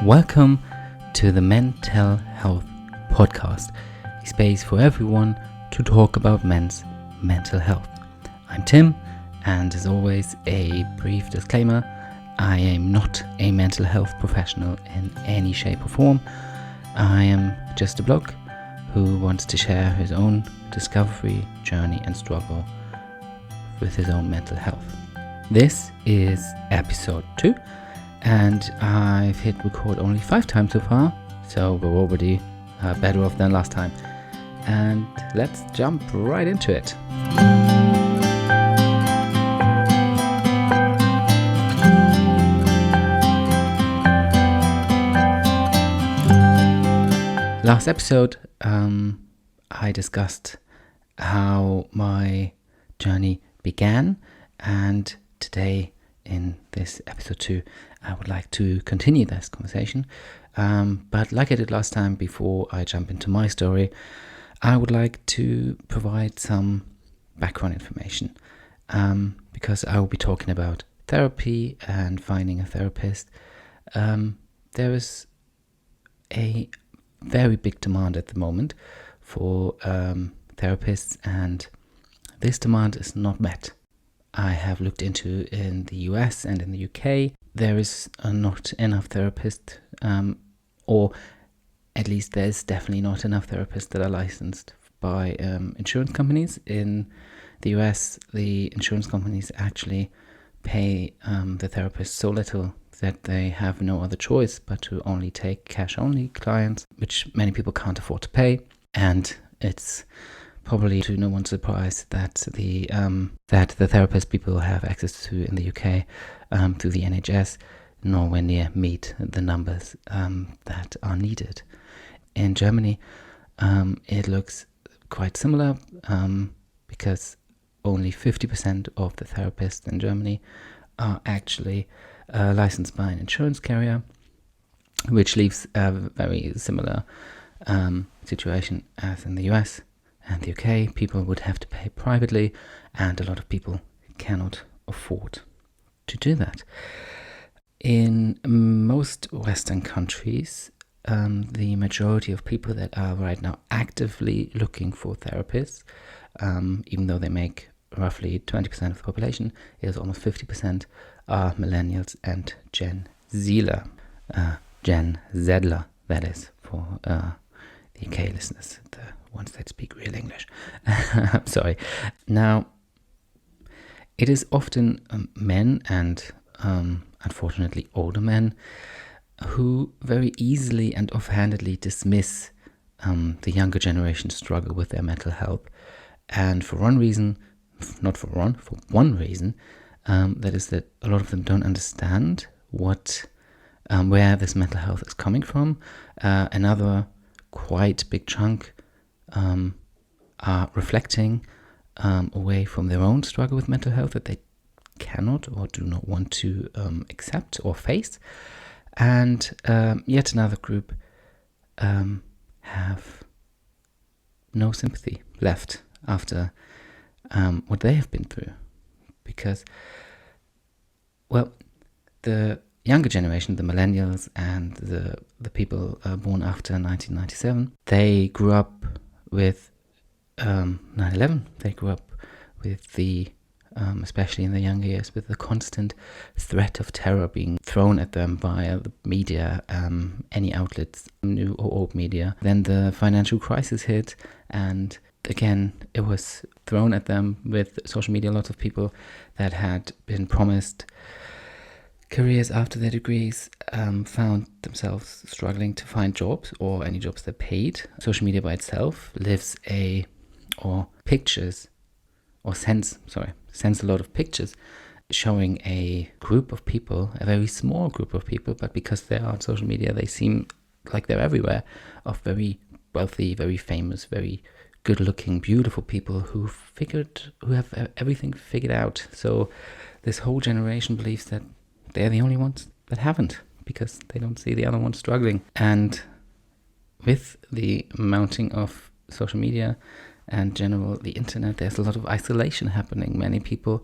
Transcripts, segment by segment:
Welcome to the MenTell Health Podcast, a space for everyone to talk about men's mental health. I'm Tim, and as always, a brief disclaimer: I am not a mental health professional in any shape or form. I am just a bloke who wants to share his own discovery, journey and struggle with his own mental health. This is episode 2, and I've hit record only 5 times so far, so we're already better off than last time. And let's jump right into it. Last episode, I discussed how my journey began, and today in this episode 2, I would like to continue this conversation. But like I did last time, before I jump into my story, I would like to provide some background information, because I will be talking about therapy and finding a therapist. There is a very big demand at the moment for therapists, and this demand is not met. I have looked into in the US and in the UK, there is not enough therapists, or at least there's definitely not enough therapists that are licensed by insurance companies. In the US, the insurance companies actually pay the therapists so little that they have no other choice but to only take cash-only clients, which many people can't afford to pay. And it's probably to no one's surprise that the therapist people have access to in the UK through the NHS nowhere near meet the numbers that are needed. In Germany, it looks quite similar, because only 50% of the therapists in Germany are actually licensed by an insurance carrier, which leaves a very similar situation as in the US and the UK. People would have to pay privately, and a lot of people cannot afford to do that. In most Western countries, the majority of people that are right now actively looking for therapists, even though they make roughly 20% of the population, is almost 50%, are millennials and Gen Zler. Gen Zedler, that is, for the UK listeners, the ones that speak real English. I'm sorry. Now, it is often men, and unfortunately older men, who very easily and offhandedly dismiss the younger generation's struggle with their mental health. And for one reason, for one reason, that is that a lot of them don't understand where this mental health is coming from. Another quite big chunk are reflecting away from their own struggle with mental health that they cannot or do not want to accept or face. And yet another group have no sympathy left after what they have been through. Because, well, the younger generation, the millennials and the people born after 1997, they grew up with 9/11. They grew up with the, especially in the younger years, with the constant threat of terror being thrown at them by the media, any outlets, new or old media. Then the financial crisis hit, and again, it was thrown at them with social media. Lots of people that had been promised careers after their degrees found themselves struggling to find jobs, or any jobs that paid. Social media by itself sends a lot of pictures showing a group of people, a very small group of people, but because they're on social media, they seem like they're everywhere, of very wealthy, very famous, very good-looking, beautiful people who have everything figured out. So this whole generation believes that they're the only ones that haven't, because they don't see the other ones struggling. And with the mounting of social media and general the internet, there's a lot of isolation happening. Many people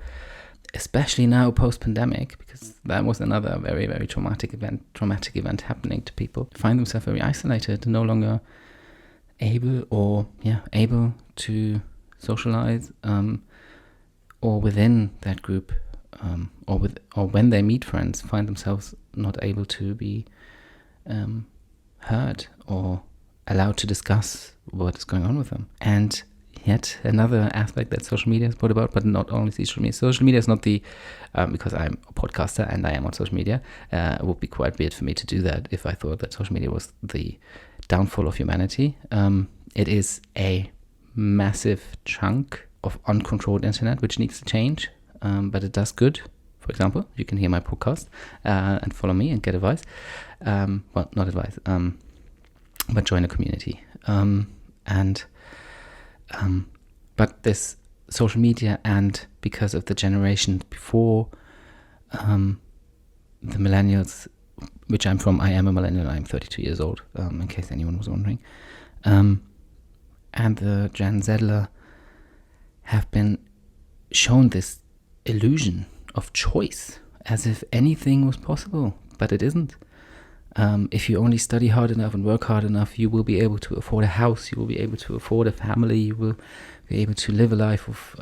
especially now post-pandemic, because that was another very, very traumatic event happening to people, find themselves very isolated, no longer able to socialize, or within that group, or when they meet friends, find themselves not able to be heard or allowed to discuss what is going on with them. And yet another aspect that social media has brought about, but not only social media. Social media is not the, because I'm a podcaster and I am on social media, it would be quite weird for me to do that if I thought that social media was the downfall of humanity. It is a massive chunk of uncontrolled internet which needs to change, but it does good. For example, you can hear my podcast and follow me and get advice. Well, not advice, but join a community. But this social media, and because of the generation before the millennials, which I'm from, I am a millennial, I'm 32 years old, in case anyone was wondering, and the Gen Zler have been shown this illusion of choice, as if anything was possible, but it isn't. If you only study hard enough and work hard enough, you will be able to afford a house, you will be able to afford a family, you will be able to live a life of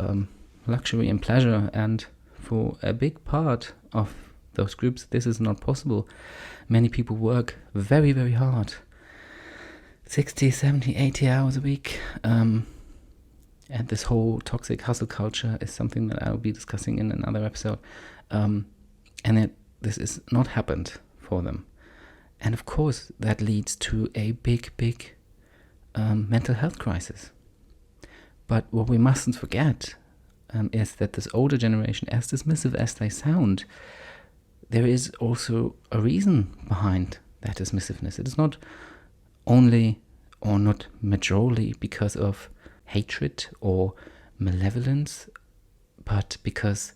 luxury and pleasure. And for a big part of those groups, this is not possible. Many people work very, very hard, 60, 70, 80 hours a week. And this whole toxic hustle culture is something that I'll be discussing in another episode. This is not happened for them. And of course, that leads to a big mental health crisis. But what we mustn't forget is that this older generation, as dismissive as they sound, there is also a reason behind that dismissiveness. It is not only or not majorly because of hatred or malevolence, but because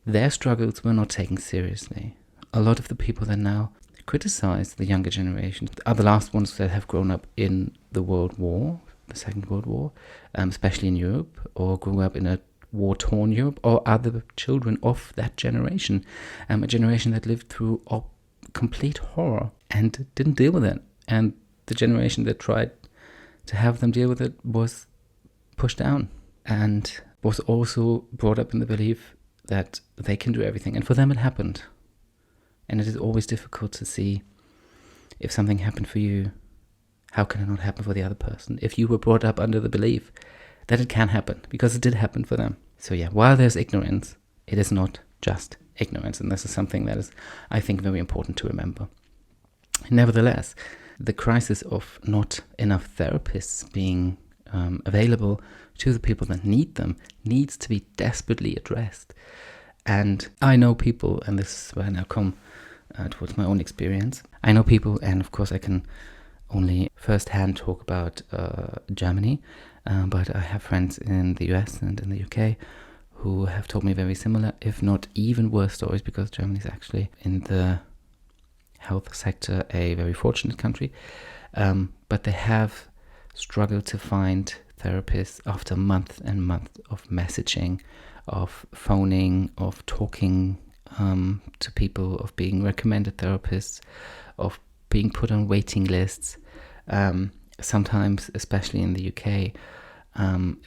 their struggles were not taken seriously. A lot of the people that now criticize the younger generation are the last ones that have grown up in the World War, the Second World War, especially in Europe, or grew up in a war-torn Europe, or are the children of that generation, a generation that lived through complete horror and didn't deal with it. And the generation that tried to have them deal with it was pushed down and was also brought up in the belief that they can do everything. And for them it happened. And it is always difficult to see, if something happened for you, how can it not happen for the other person? If you were brought up under the belief that it can happen, because it did happen for them. So yeah, while there's ignorance, it is not just ignorance. And this is something that is, I think, very important to remember. Nevertheless, the crisis of not enough therapists being available to the people that need them needs to be desperately addressed. And I know people, and this is where I now come towards my own experience. I know people, and of course I can only firsthand talk about Germany, but I have friends in the US and in the UK who have told me very similar, if not even worse stories, because Germany is actually in the health sector a very fortunate country, but they have struggled to find therapists after months and months of messaging, of phoning, of talking to people, of being recommended therapists, of being put on waiting lists. Sometimes, especially in the UK,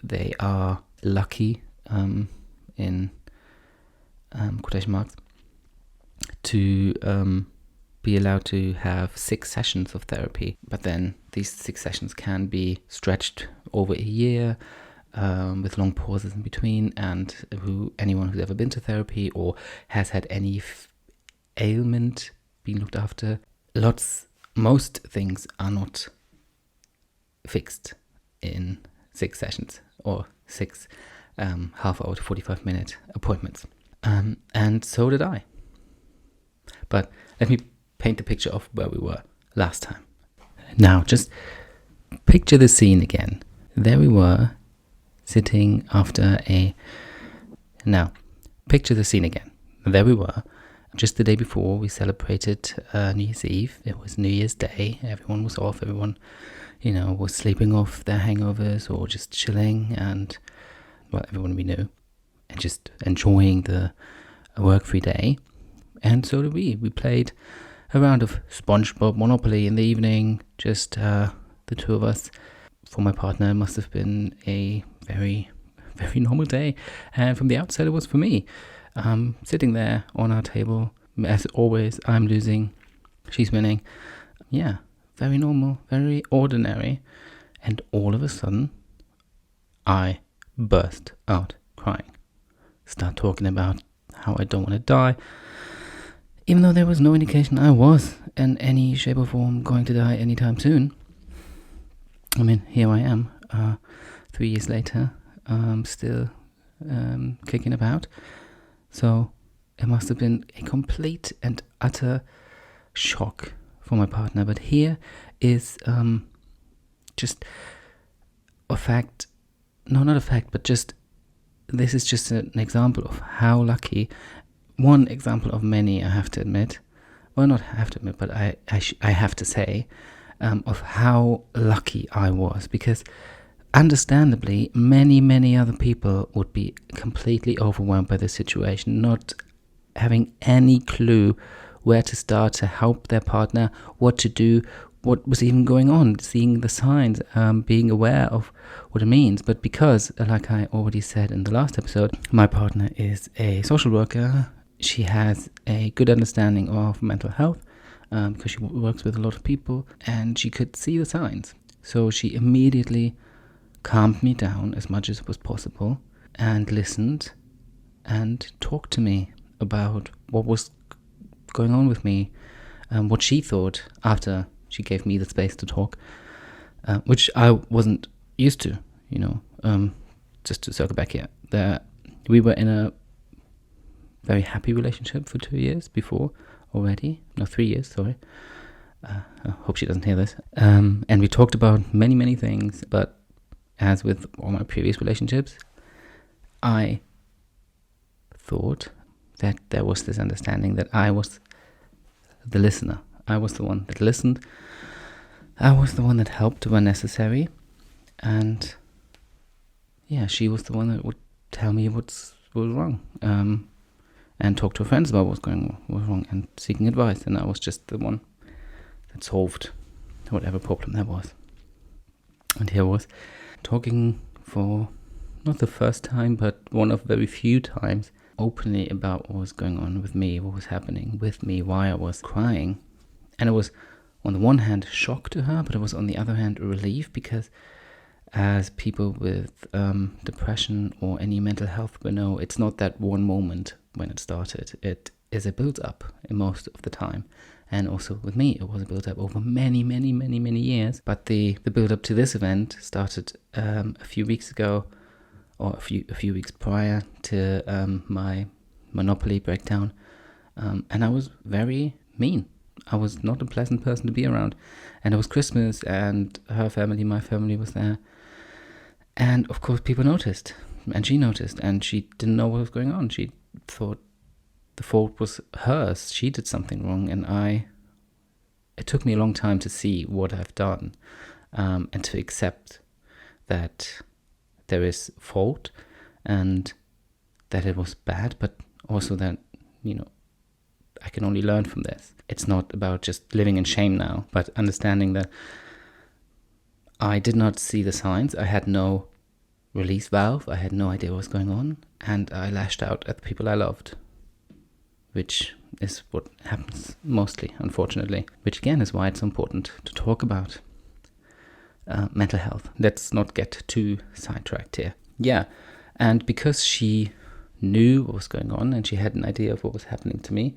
they are lucky, in quotation marks, to be allowed to have 6 sessions of therapy. But then these 6 sessions can be stretched over a year, with long pauses in between, and anyone who's ever been to therapy or has had any ailment being looked after, most things are not fixed in 6 sessions or 6 half-hour to 45-minute appointments. And so did I. But let me paint the picture of where we were last time. Now, just picture the scene again. There we were, sitting after Now, picture the scene again. There we were, just the day before we celebrated New Year's Eve. It was New Year's Day. Everyone was off. Everyone, was sleeping off their hangovers or just chilling. And, well, everyone we knew. and just enjoying the work-free day. And so did we. We played a round of SpongeBob Monopoly in the evening, just the two of us. For my partner, it must have been a very, very normal day. And from the outside, it was for me. Sitting there on our table, as always, I'm losing, she's winning. Yeah, very normal, very ordinary. And all of a sudden, I burst out crying. Start talking about how I don't want to die, even though there was no indication I was in any shape or form going to die anytime soon. I mean, here I am, 3 years later, still kicking about. So it must have been a complete and utter shock for my partner. But here is just a fact, no, not a fact, but just, this is just an example of how lucky, one example of many, I have to admit, well, not have to admit, but I have to say, of how lucky I was, because understandably, many other people would be completely overwhelmed by the situation, not having any clue where to start to help their partner, what to do, what was even going on, seeing the signs, being aware of what it means. But because, like I already said in the last episode, my partner is a social worker, she has a good understanding of mental health, because she works with a lot of people, and she could see the signs. So she immediately calmed me down as much as was possible and listened and talked to me about what was going on with me, what she thought after she gave me the space to talk, which I wasn't used to, just to circle back here. We were in a very happy relationship for 2 years before already. No, 3 years, sorry. I hope she doesn't hear this. And we talked about many things, but as with all my previous relationships, I thought that there was this understanding that I was the listener. I was the one that listened. I was the one that helped when necessary. And yeah, she was the one that would tell me what was wrong. And talk to her friends about what was wrong and seeking advice. And I was just the one that solved whatever problem there was. And here I was talking for not the first time, but one of very few times, openly about what was going on with me, what was happening with me, why I was crying. And it was, on the one hand, shock to her, but it was on the other hand, a relief, because as people with depression or any mental health will know, it's not that one moment when it started. It is a build-up in most of the time. And also with me, it was a build-up over many years. But the build-up to this event started a few weeks ago, or a few weeks prior to my Monopoly breakdown. And I was very mean. I was not a pleasant person to be around. And it was Christmas, and her family, my family was there. And of course people noticed, and she noticed, and she didn't know what was going on. She thought the fault was hers. She did something wrong, and it took me a long time to see what I've done, and to accept that there is fault and that it was bad, but also that, I can only learn from this. It's not about just living in shame now, but understanding that I did not see the signs. I had no release valve. I had no idea what was going on. And I lashed out at the people I loved, which is what happens mostly, unfortunately. Which again is why it's important to talk about mental health. Let's not get too sidetracked here. Yeah, and because she knew what was going on and she had an idea of what was happening to me,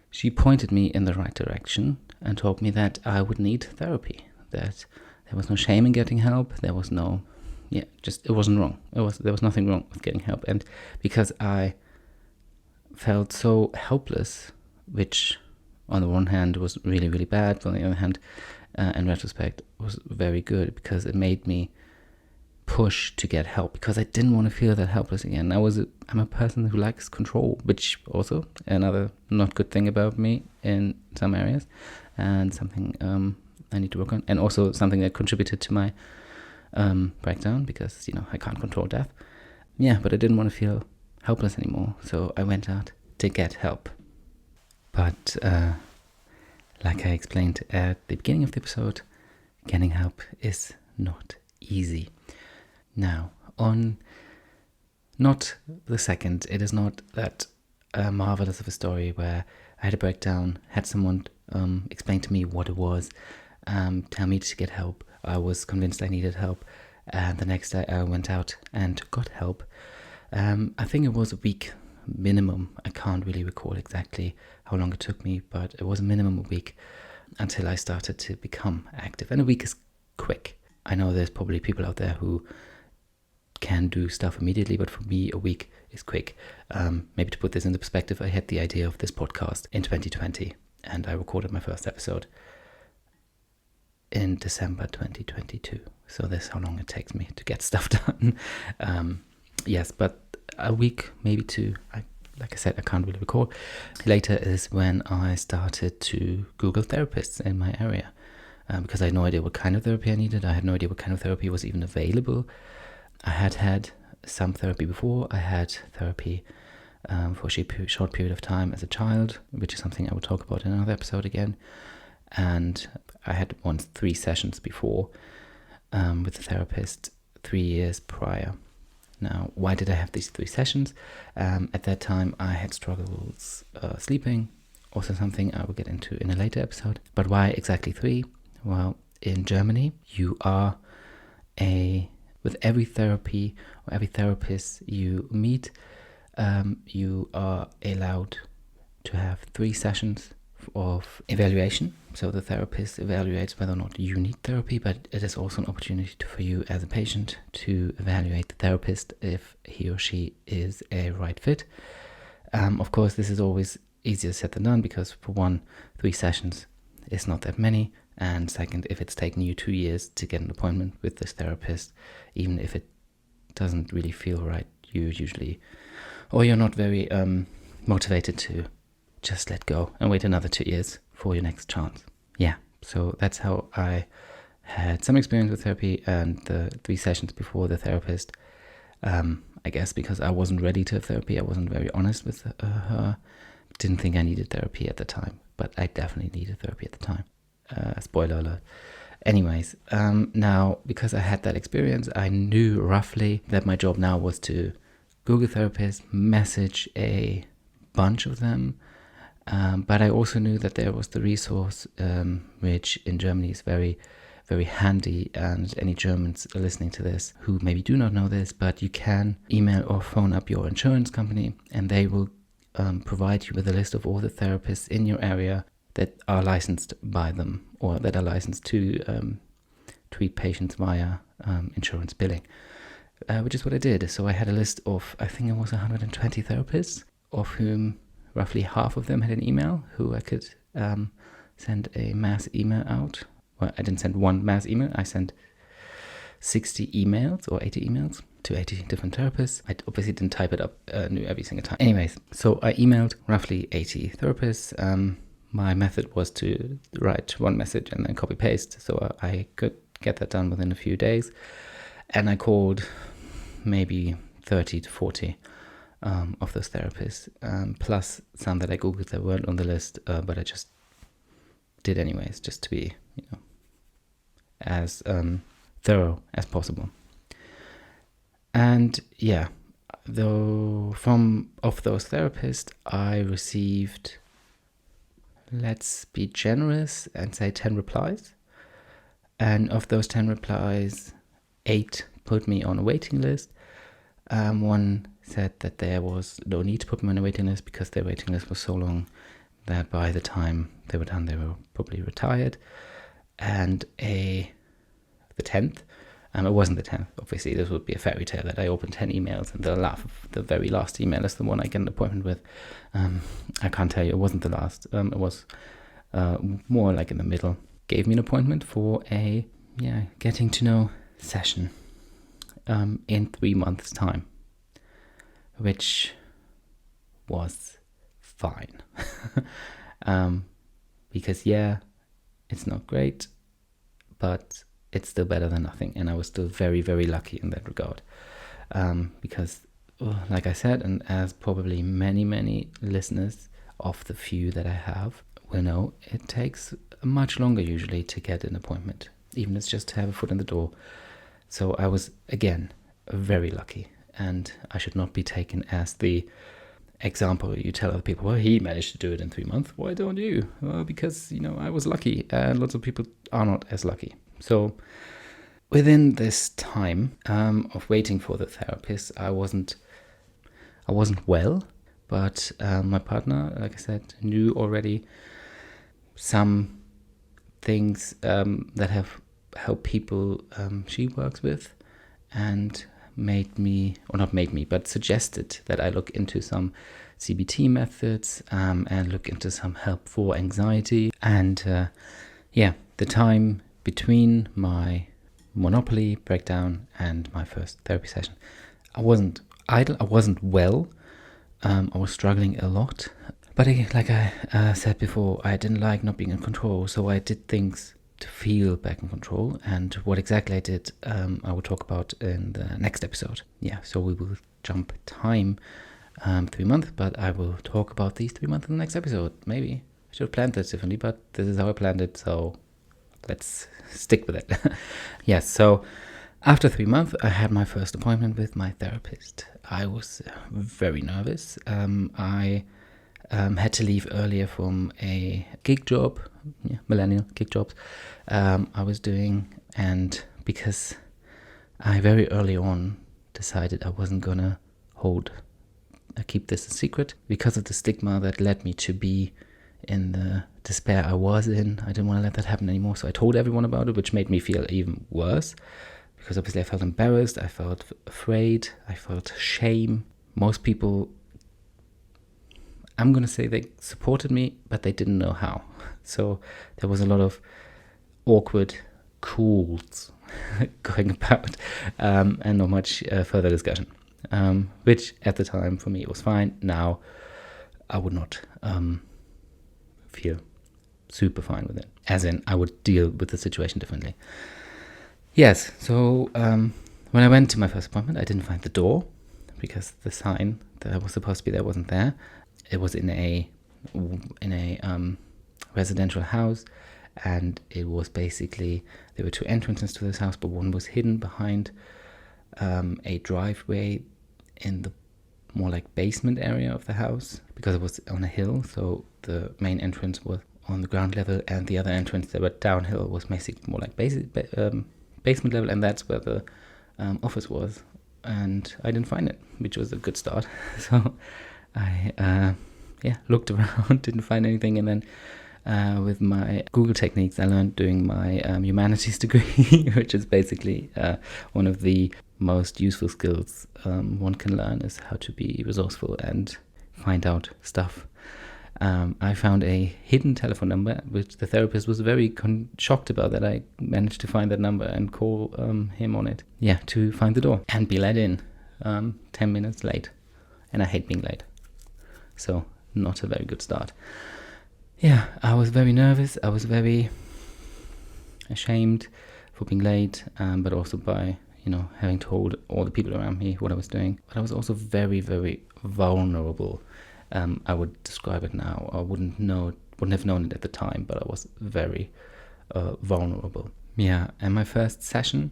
she pointed me in the right direction and told me that I would need therapy, that there was no shame in getting help. There was no, it wasn't wrong. There was nothing wrong with getting help. And because I felt so helpless, which on the one hand was really, really bad, but on the other hand, in retrospect, was very good, because it made me push to get help, because I didn't want to feel that helpless again. I'm a person who likes control, which also another not good thing about me in some areas, and something I need to work on, and also something that contributed to my breakdown, because I can't control death. Yeah, but I didn't want to feel helpless anymore. So I went out to get help. But like I explained at the beginning of the episode, getting help is not easy. Now, on not the second, it is not that marvelous of a story where I had a breakdown, had someone explain to me what it was, tell me to get help. I was convinced I needed help, and the next day I went out and got help. I think it was a week minimum. I can't really recall exactly how long it took me, but it was a minimum a week until I started to become active. And a week is quick. I know there's probably people out there who can do stuff immediately, but for me, a week is quick. Maybe to put this into perspective, I had the idea of this podcast in 2020, and I recorded my first episode in December 2022. So that's how long it takes me to get stuff done. Yes, but a week, maybe two. Like I said, I can't really recall. Later is when I started to Google therapists in my area, because I had no idea what kind of therapy I needed. I had no idea what kind of therapy was even available. I had some therapy before. I had therapy for a short period of time as a child, which is something I will talk about in another episode again. And I had 3 sessions before with a therapist 3 years prior. Now, why did I have these 3 sessions? At that time, I had struggles sleeping, also something I will get into in a later episode. But why exactly 3? Well, in Germany, you are with every therapy or every therapist you meet, you are allowed to have 3 sessions of evaluation. So the therapist evaluates whether or not you need therapy, but it is also an opportunity for you as a patient to evaluate the therapist if he or she is a right fit. Of course, this is always easier said than done, because for one, 3 sessions is not that many. And second, if it's taken you 2 years to get an appointment with this therapist, even if it doesn't really feel right, you're not very motivated to just let go and wait another 2 years for your next chance. Yeah, so that's how I had some experience with therapy, and the 3 sessions before the therapist, I guess because I wasn't ready to have therapy, I wasn't very honest with her, didn't think I needed therapy at the time, but I definitely needed therapy at the time. Spoiler alert. Anyways, now, because I had that experience, I knew roughly that my job now was to Google therapists, message a bunch of them, but I also knew that there was the resource, which in Germany is very, very handy, and any Germans listening to this who maybe do not know this, but you can email or phone up your insurance company, and they will provide you with a list of all the therapists in your area that are licensed by them, or that are licensed to treat patients via insurance billing, which is what I did. So I had a list of, I think it was 120 therapists, of whom roughly half of them had an email who I could send a mass email out. Well, I didn't send one mass email, I sent 60 emails or 80 emails to 80 different therapists. I obviously didn't type it up new every single time. Anyways, so I emailed roughly 80 therapists. My method was to write one message and then copy paste, so I could get that done within a few days. And I called maybe 30 to 40 of those therapists, plus some that I Googled that weren't on the list, but I just did anyways, just to be, as thorough as possible. And yeah, though of those therapists, I received, let's be generous and say 10 replies. And of those 10 replies, 8 put me on a waiting list. One said that there was no need to put me on a waiting list because their waiting list was so long that by the time they were done, they were probably retired. And the 10th, it wasn't the 10th, obviously. This would be a fairy tale that I opened 10 emails and the very last email is the one I get an appointment with. I can't tell you, it wasn't the last. It was more like in the middle. Gave me an appointment for a getting to know session in 3 months' time, which was fine. Because it's not great, but it's still better than nothing, and I was still very, very lucky in that regard, because like I said, and as probably many listeners of the few that I have will know, it takes much longer usually to get an appointment, even if it's just to have a foot in the door. So I was, again, very lucky, and I should not be taken as the example you tell other people, well, he managed to do it in 3 months, why don't you? Well, because, I was lucky, and lots of people are not as lucky. So within this time of waiting for the therapist, I wasn't well, but my partner, like I said, knew already some things that have helped people she works with, and suggested that I look into some CBT methods and look into some help for anxiety. And the time between my monopoly breakdown and my first therapy session, I wasn't idle, I wasn't well, I was struggling a lot. But like I said before, I didn't like not being in control, so I did things to feel back in control. And what exactly I did, I will talk about in the next episode. Yeah, so we will jump time 3 months, but I will talk about these 3 months in the next episode. Maybe I should have planned this differently, but this is how I planned it, so let's stick with it. Yes, so after 3 months, I had my first appointment with my therapist. I was very nervous. I had to leave earlier from a gig job, millennial gig jobs I was doing, and because I very early on decided I wasn't gonna keep this a secret because of the stigma that led me to be in the despair I was in. I didn't want to let that happen anymore, so I told everyone about it, which made me feel even worse, because obviously I felt embarrassed, I felt afraid, I felt shame. Most people, I'm going to say, they supported me, but they didn't know how. So there was a lot of awkward calls going about, and not much further discussion, which at the time for me it was fine. Now I would not feel super fine with it, as in I would deal with the situation differently. Yes, so when I went to my first appointment, I didn't find the door because the sign that was supposed to be there wasn't there. It was in a residential house, and it was basically, there were 2 entrances to this house, but one was hidden behind a driveway in the more like basement area of the house, because it was on a hill. So the main entrance was on the ground level, and the other entrance that went downhill was basically more like basement level, and that's where the office was. And I didn't find it, which was a good start. So I looked around, didn't find anything, and then with my Google techniques I learned doing my humanities degree, which is basically one of the most useful skills one can learn, is how to be resourceful and find out stuff. I found a hidden telephone number, which the therapist was very shocked about, that I managed to find that number and call him on it. Yeah, to find the door and be let in 10 minutes late. And I hate being late. So not a very good start. Yeah, I was very nervous. I was very ashamed for being late, but also by, having told all the people around me what I was doing. But I was also very, very vulnerable. I would describe it now. I wouldn't have known it at the time, but I was very vulnerable. Yeah, and my first session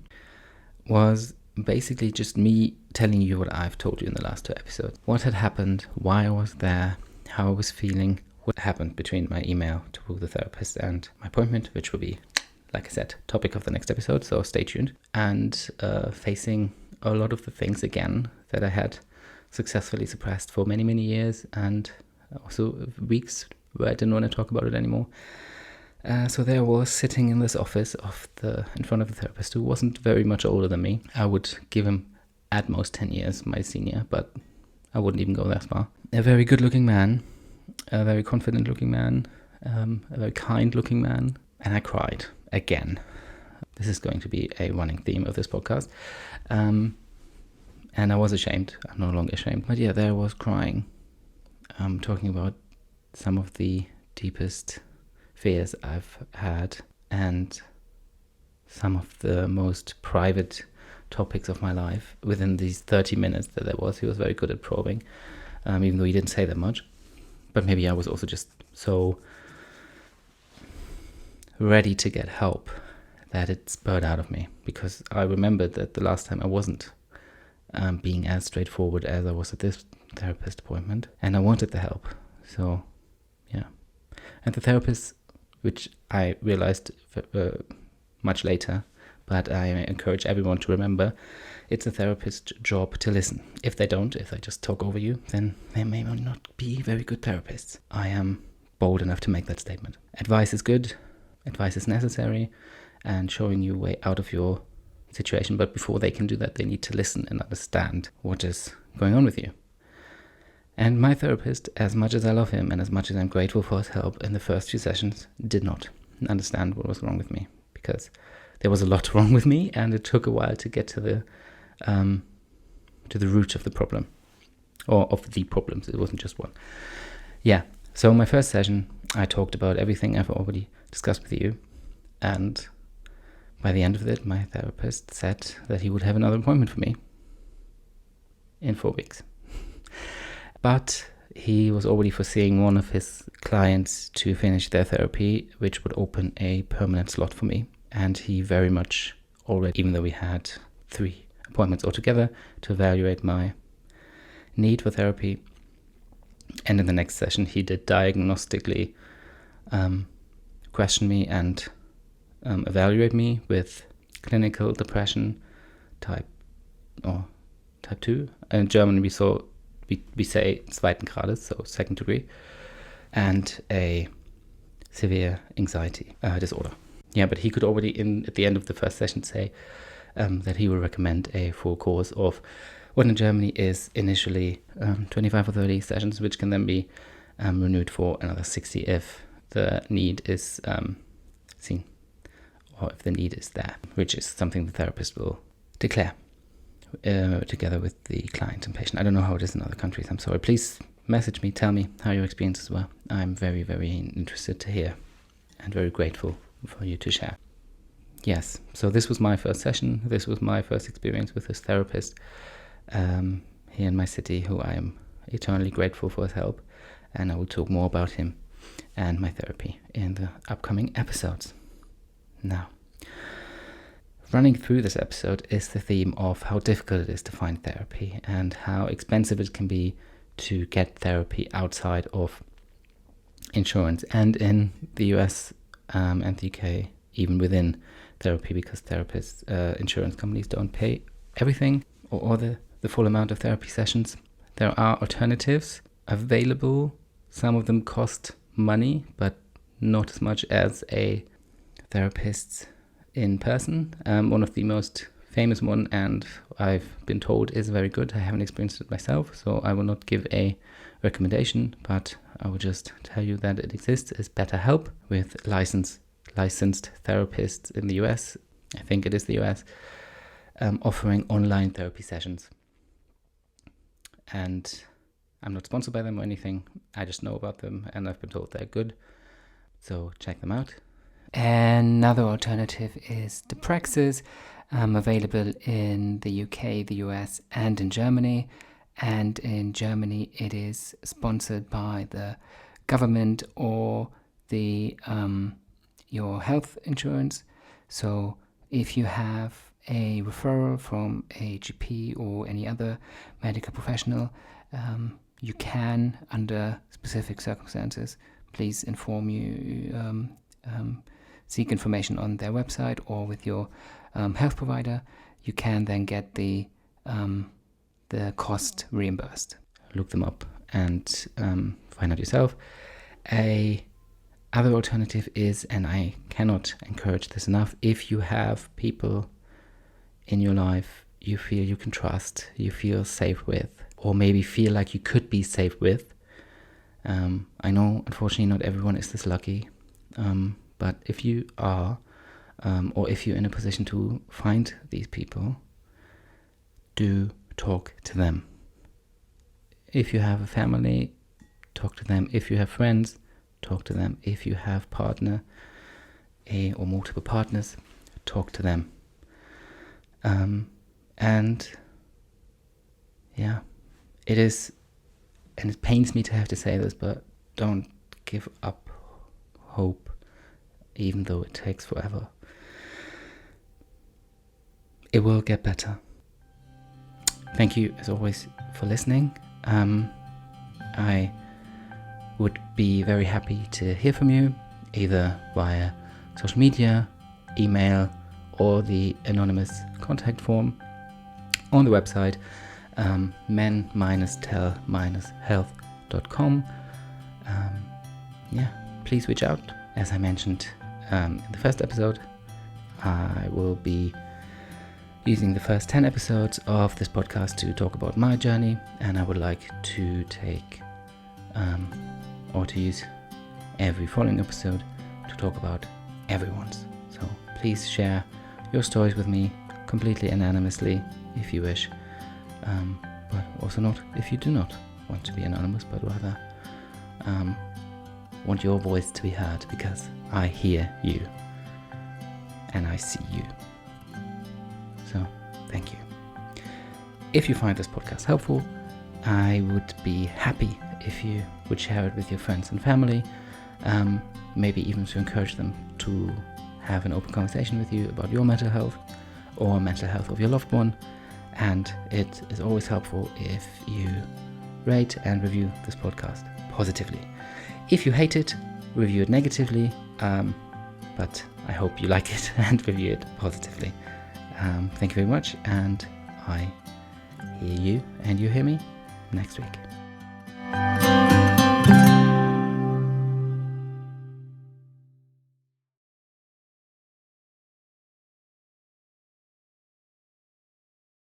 was basically just me telling you what I've told you in the last 2 episodes. What had happened, why I was there, how I was feeling, what happened between my email to the therapist and my appointment, which will be, like I said, topic of the next episode, so stay tuned. And facing a lot of the things again that I had successfully suppressed for many, many years, and also weeks where I didn't want to talk about it anymore. So there I was sitting in this office in front of the therapist, who wasn't very much older than me. I would give him at most 10 years, my senior, but I wouldn't even go that far. A very good looking man, a very confident looking man, a very kind looking man, and I cried again. This is going to be a running theme of this podcast. And I was ashamed. I'm no longer ashamed. But yeah, there I was crying, talking about some of the deepest fears I've had, and some of the most private topics of my life within these 30 minutes that there was. He was very good at probing, even though he didn't say that much. But maybe I was also just so ready to get help that it spurred out of me, because I remembered that the last time I wasn't being as straightforward as I was at this therapist appointment, and I wanted the help. So yeah, and the therapist, which I realized much later, but I encourage everyone to remember, it's a therapist's job to listen. If they just talk over you, then they may not be very good therapists. I am bold enough to make that statement. Advice is good, advice is necessary, and showing you a way out of your situation. But before they can do that, they need to listen and understand what is going on with you. And my therapist, as much as I love him and as much as I'm grateful for his help in the first few sessions, did not understand what was wrong with me, because there was a lot wrong with me, and it took a while to get to the root of the problem, or of the problems. It wasn't just one. Yeah. So my first session, I talked about everything I've already discussed with you, and by the end of it, my therapist said that he would have another appointment for me in 4 weeks. But he was already foreseeing one of his clients to finish their therapy, which would open a permanent slot for me. And he very much already, even though we had 3 appointments altogether, to evaluate my need for therapy. And in the next session, he did diagnostically question me and evaluate me with clinical depression type 2. In German, we say zweiten Grades, so 2nd degree, and a severe anxiety disorder. Yeah, but he could already, at the end of the first session, say that he would recommend a full course of what in Germany is initially 25 or 30 sessions, which can then be renewed for another 60 if the need is seen, or if the need is there, which is something the therapist will declare together with the client and patient. I don't know how it is in other countries. I'm sorry. Please message me, tell me how your experiences were. I'm very, very interested to hear, and very grateful for you to share. Yes, so this was my first session. This was my first experience with this therapist here in my city, who I am eternally grateful for his help. And I will talk more about him and my therapy in the upcoming episodes. Now, running through this episode is the theme of how difficult it is to find therapy and how expensive it can be to get therapy outside of insurance, and in the US and the UK, even within therapy, because therapists, insurance companies don't pay everything or the full amount of therapy sessions. There are alternatives available. Some of them cost money, but not as much as a therapist in person. One of the most famous one, and I've been told is very good. I haven't experienced it myself, so I will not give a recommendation, but I will just tell you that it exists, is BetterHelp, with licensed therapists in the US. I think it is the US, offering online therapy sessions. And I'm not sponsored by them or anything. I just know about them, and I've been told they're good. So check them out. Another alternative is Depraxis, available in the UK, the US, and in Germany. And in Germany, it is sponsored by the government or the your health insurance. So if you have a referral from a GP or any other medical professional, you can, under specific circumstances, please seek information on their website or with your health provider. You can then get the cost reimbursed. Look them up and find out yourself. Other alternative is, and I cannot encourage this enough, if you have people in your life you feel you can trust, you feel safe with, or maybe feel like you could be safe with. I know, unfortunately, not everyone is this lucky, but if you are, or if you're in a position to find these people, do talk to them. If you have a family, talk to them. If you have friends, talk to them. If you have partner, or multiple partners, talk to them. And yeah, it is, and it pains me to have to say this, but don't give up hope, even though it takes forever. It will get better. Thank you, as always, for listening. I would be very happy to hear from you, either via social media, email, or the anonymous contact form on the website, men-tell-health.com. Please reach out. As I mentioned in the first episode, I will be using the first 10 episodes of this podcast to talk about my journey, and I would like to take or to use every following episode to talk about everyone's. So please share your stories with me completely anonymously if you wish, but also not if you do not want to be anonymous, but rather want your voice to be heard, because I hear you and I see you. So thank you. If you find this podcast helpful, I would be happy if you would share it with your friends and family, maybe even to encourage them to have an open conversation with you about your mental health or mental health of your loved one. And it is always helpful if you rate and review this podcast positively. If you hate it, review it negatively, but I hope you like it and review it positively. Thank you very much, and I hear you and you hear me next week.